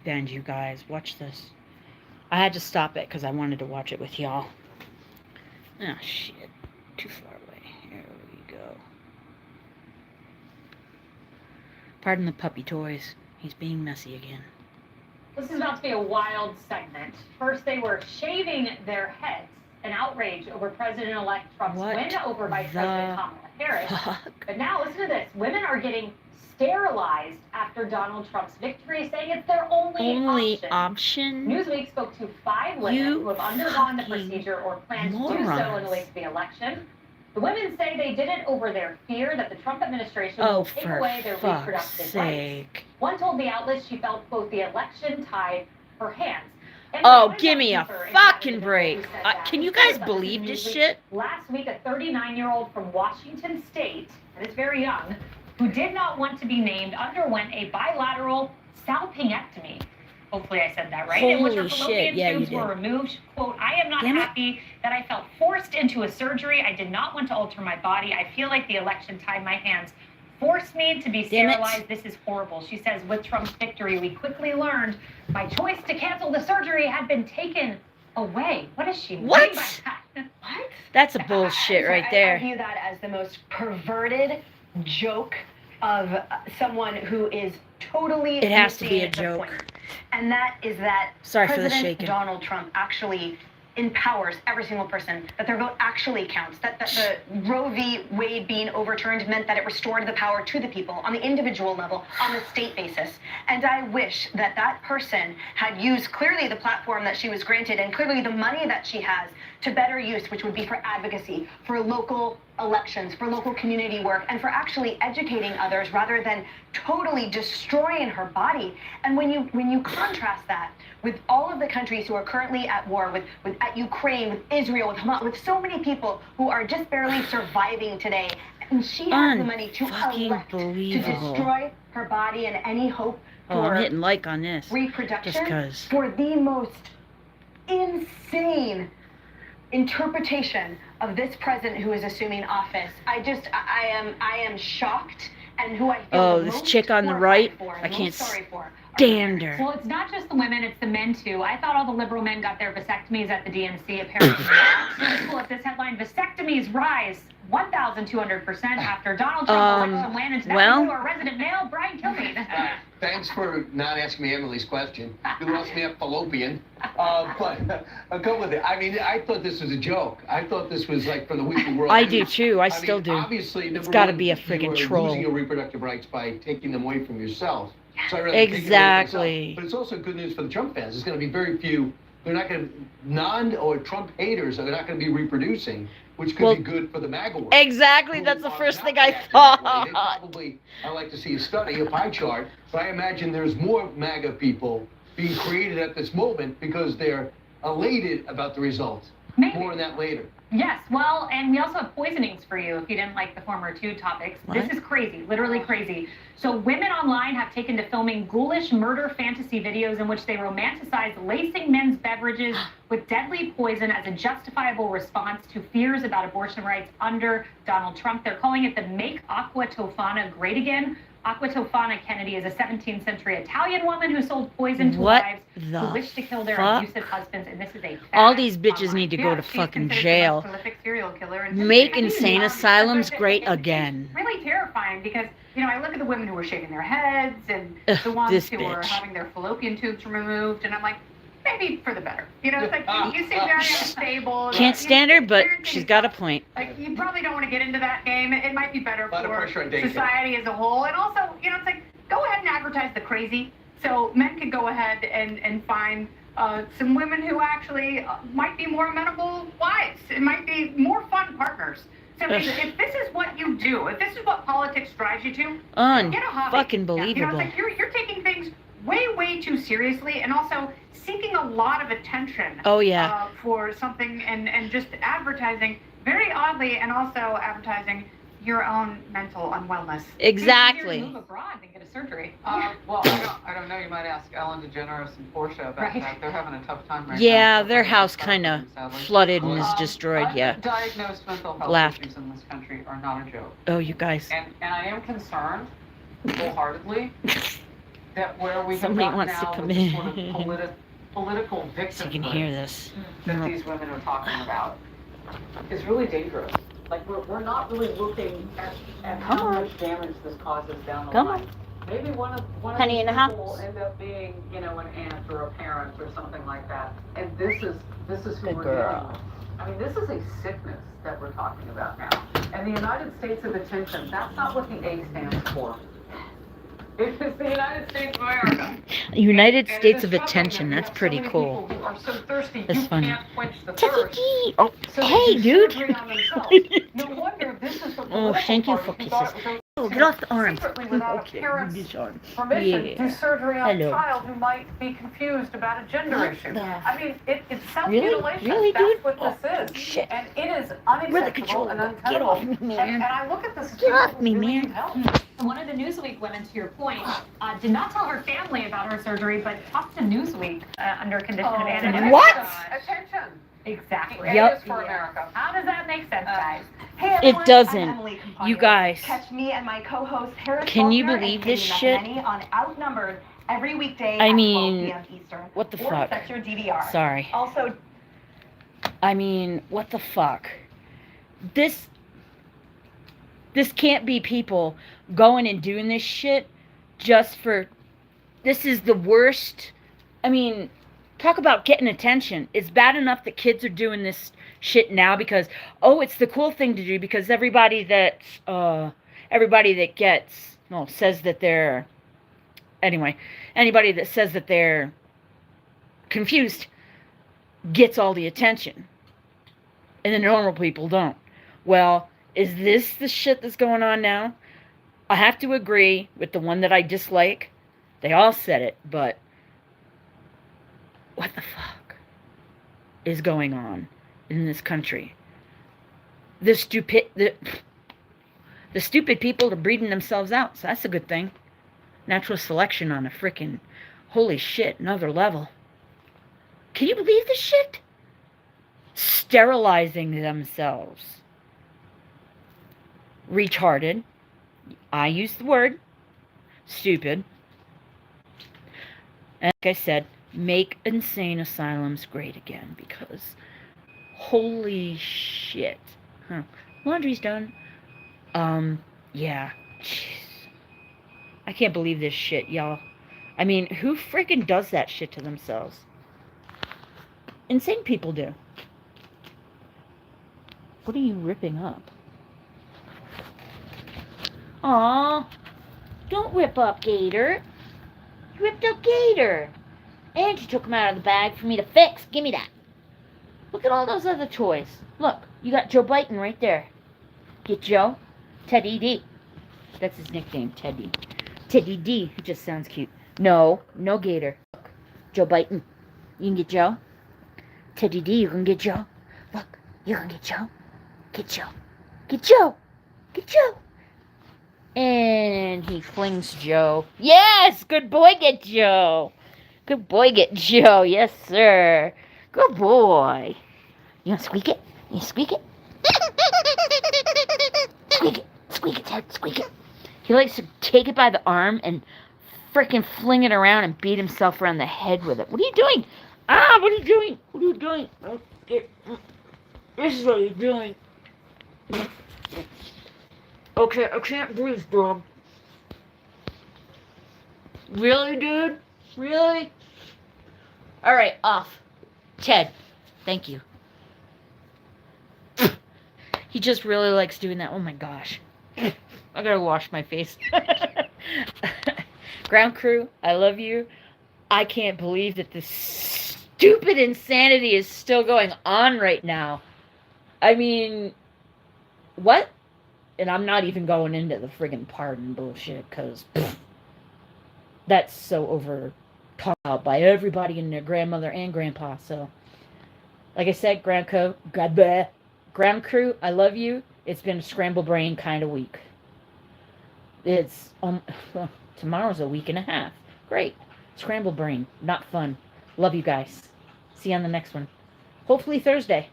Bend, you guys. Watch this. I had to stop it because I wanted to watch it with y'all. Oh, shit. Too far away. Here we go. Pardon the puppy toys. He's being messy again. This is about to be a wild segment. First, they were shaving their heads, an outrage over President-elect Trump's win over Vice President Kamala Harris. But now, listen to this. Women are getting sterilized after Donald Trump's victory, saying it's their only option. Newsweek spoke to 5 women who have undergone the procedure or plan to do so in the wake of the election. The women say they did it over their fear that the Trump administration will take away their reproductive rights. One told the outlet she felt, quote, the election tied her hands. Oh, give me a fucking break. Can you guys believe this shit? Last week, a 39-year-old from Washington State, and is very young, who did not want to be named, underwent a bilateral salpingectomy. Hopefully I said that right. In which her fallopian tubes were removed. Quote, I am not happy that I felt forced into a surgery. I did not want to alter my body. I feel like the election tied my hands. Forced me to be sterilized. This is horrible. She says, with Trump's victory, we quickly learned my choice to cancel the surgery had been taken away. What does she mean by that? What? That's a bullshit right there. I view that as the most perverted joke of someone who is totally. It has to be a joke. And that is that President Donald Trump actually empowers every single person, that their vote actually counts, that the Roe v. Wade being overturned meant that it restored the power to the people on the individual level, on the state basis. And I wish that that person had used clearly the platform that she was granted and clearly the money that she has to better use, which would be for advocacy, for local elections, for local community work, and for actually educating others rather than totally destroying her body. And when you contrast that with all of the countries who are currently at war, with at Ukraine, with Israel, with Hamas, with so many people who are just barely surviving today, and she has the money to elect to destroy her body and any hope for I'm hitting like on this. Reproduction just 'cause. For the most insane interpretation of this president who is assuming office. I am shocked, and who I feel this chick on the right, I can't stand her. Well, it's not just the women, it's the men too. I thought all the liberal men got their vasectomies at the DNC, apparently not. Let's pull up this headline: vasectomies rise 1,200% after Donald Trump election went into our resident male, Brian Kilmeade. Thanks for not asking me Emily's question. You asked me a fallopian. But I'll go with it. I mean, I thought this was a joke. I thought this was like for the Weekly World. I do too. I still do. Obviously, it's got to be a friggin' troll. Losing your reproductive rights by taking them away from yourself. So I exactly. But it's also good news for the Trump fans. There's going to be very few. They're not going to or Trump haters are not going to be reproducing, which could be good for the MAGA world. Exactly. That's the first thing I thought. Probably, I'd like to see a study, a pie chart, but I imagine there's more MAGA people being created at this moment because they're elated about the results. Maybe. More on that later. Yes, well, and we also have poisonings for you if you didn't like the former 2 topics. What? This is crazy, literally crazy. So women online have taken to filming ghoulish murder fantasy videos in which they romanticize lacing men's beverages with deadly poison as a justifiable response to fears about abortion rights under Donald Trump. They're calling it the Make Aqua Tofana Great Again. Aqua Tofana Kennedy is a 17th century Italian woman who sold poison to wives who wished to kill their abusive husbands, and this is a all these bitches need to go to fucking jail. Serial killer Make insane asylums great again. Really terrifying because, you know, I look at the women who were shaving their heads and the ones who were having their fallopian tubes removed, and I'm like, maybe for the better. You know, it's like you seem very unstable. Can't stand her, but she's got a point. Like, you probably don't want to get into that game. It might be better for society as a whole. And also, you know, it's like, go ahead and advertise the crazy. So men could go ahead and find some women who actually might be more amenable wives. It might be more fun partners. So if this is what you do, if this is what politics drives you to, get a hobby. Fucking believable. You know, it's like you're taking things way too seriously, and also seeking a lot of attention for something and just advertising very oddly, and also advertising your own mental unwellness. Exactly. You move abroad and get a surgery. Well, I don't know. You might ask Ellen DeGeneres and Portia about that. They're having a tough time right now. Yeah, their house kind of flooded and is destroyed. Diagnosed mental health issues in this country are not a joke. Oh, you guys. And I am concerned, wholeheartedly, that where we Somebody have wants to now come with in. the sort of political So you can victimhood hear this. that these women are talking about is really dangerous. Like, we're not really looking at how much damage this causes down the line. Maybe one of Penny these in the people will house. end up being, you know, an aunt or a parent or something like that. And this is who Good we're girl. dealing with. I mean, this is a sickness that we're talking about now. And the United States of Attention, that's not what the A stands for. It is the United States of America. United And States it of is troubling Attention. that That's you have pretty so many cool. people who are so thirsty, That's you funny. can't quench the Techie thirst. G. Oh, So hey, they dude. surgery on themselves. No wonder this is the Oh, political thank you party for who thought kisses. it was Oh, okay get off the arm. secretly without a Okay, parent's this arm. permission Yeah. do surgery on Hello. a child who might be confused about a gender What issue. the- I mean, it's Really? self-mutilation. Really, That's dude? what Oh, this is. shit. And it is Where the unacceptable controller and go? untenable. Get off me, man. And I look at this as Get people off who me, really man. need help. And one of the Newsweek women, to your point, did not tell her family about her surgery, but talked to Newsweek under condition of anonymity. What? Attention. Exactly. Yep. It is for America. How does that make sense, guys? Hey everyone, It doesn't. I'm Emily Campagno. You guys. Catch me and my co-host Harris Can you Faulkner believe and this Katie shit? McEnany on Outnumbered every weekday I at mean, 12 p.m. Eastern. what the or fuck? set your DVR. Sorry. Also, I mean, what the fuck? This can't be people going and doing this shit just for... This is the worst. I mean, talk about getting attention. It's bad enough that kids are doing this shit now because, oh, it's the cool thing to do because everybody that gets, well, says that they're... Anyway, anybody that says that they're confused gets all the attention. And the normal people don't. Well, is this the shit that's going on now? I have to agree with the one that I dislike. They all said it, but what the fuck is going on in this country? The stupid people are breeding themselves out, so that's a good thing. Natural selection on a frickin' holy shit, another level. Can you believe this shit? Sterilizing themselves. Retarded. I use the word. Stupid. And like I said, make insane asylums great again because holy shit. Huh. Laundry's done. Yeah. Jeez. I can't believe this shit, y'all. I mean, who freaking does that shit to themselves? Insane people do. What are you ripping up? Aw, don't rip up Gator. You ripped up Gator. And you took him out of the bag for me to fix. Give me that. Look at all those other toys. Look, you got Joe Biden right there. Get Joe? Teddy D. That's his nickname, Teddy. Teddy D. It just sounds cute. No Gator. Look, Joe Biden. You can get Joe. Teddy D, you can get Joe. Look, you can get Joe. Get Joe. Get Joe. Get Joe. And he flings Joe. Yes! Good boy, get Joe. Good boy, get Joe. Yes, sir. Good boy. You want to squeak it? You squeak it? Squeak it. Squeak it, Ted. Squeak it. He likes to take it by the arm and frickin' fling it around and beat himself around the head with it. What are you doing? Ah, what are you doing? What are you doing? This is what you're doing. Okay, I can't breathe, dog. Really, dude? Really? Alright, off. Ted, thank you. He just really likes doing that. Oh my gosh. I gotta wash my face. Ground crew, I love you. I can't believe that this stupid insanity is still going on right now. I mean, what? And I'm not even going into the friggin' pardon bullshit, because that's so over talked about by everybody and their grandmother and grandpa. So, like I said, ground crew, I love you. It's been a scramble brain kind of week. It's tomorrow's a week and a half. Great. Scramble brain. Not fun. Love you guys. See you on the next one. Hopefully Thursday.